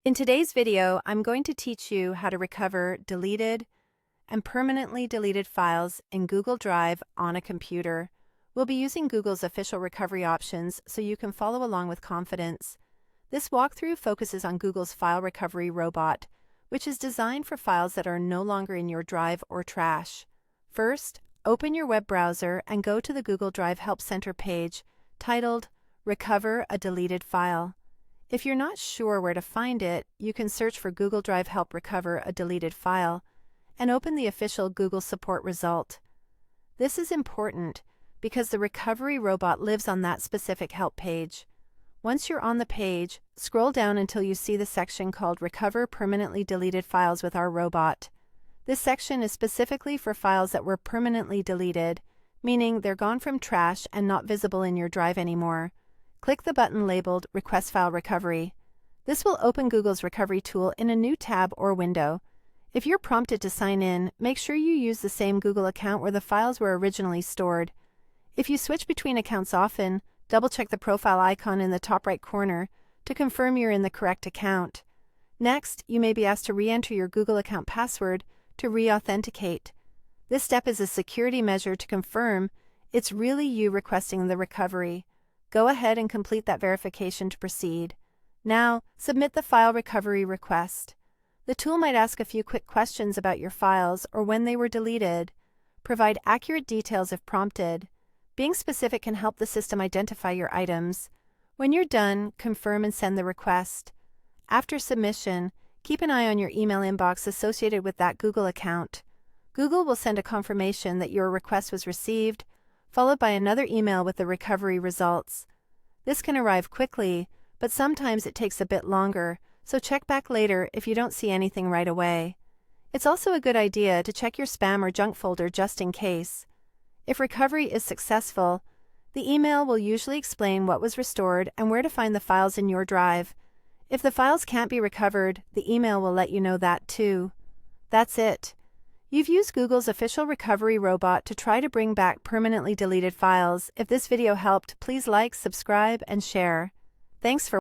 In today's video, I'm going to teach you how to recover deleted and permanently deleted files in Google Drive on a computer. We'll be using Google's official recovery options so you can follow along with confidence. This walkthrough focuses on Google's file recovery robot, which is designed for files that are no longer in your drive or trash. First, open your web browser and go to the Google Drive Help Center page titled Recover a Deleted File. If you're not sure where to find it, you can search for Google Drive Help Recover a Deleted File and open the official Google support result. This is important because the recovery robot lives on that specific help page. Once you're on the page, scroll down until you see the section called Recover Permanently Deleted Files with our robot. This section is specifically for files that were permanently deleted, meaning they're gone from trash and not visible in your drive anymore. Click the button labeled Request File Recovery. This will open Google's recovery tool in a new tab or window. If you're prompted to sign in, make sure you use the same Google account where the files were originally stored. If you switch between accounts often, double-check the profile icon in the top right corner to confirm you're in the correct account. Next, you may be asked to re-enter your Google account password to re-authenticate. This step is a security measure to confirm it's really you requesting the recovery. Go ahead and complete that verification to proceed. Now, submit the file recovery request. The tool might ask a few quick questions about your files or when they were deleted. Provide accurate details if prompted. Being specific can help the system identify your items. When you're done, confirm and send the request. After submission, keep an eye on your email inbox associated with that Google account. Google will send a confirmation that your request was received, followed by another email with the recovery results. This can arrive quickly, but sometimes it takes a bit longer, so check back later if you don't see anything right away. It's also a good idea to check your spam or junk folder just in case. If recovery is successful, the email will usually explain what was restored and where to find the files in your drive. If the files can't be recovered, the email will let you know that too. That's it. You've used Google's official recovery robot to try to bring back permanently deleted files. If this video helped, please like, subscribe, and share. Thanks for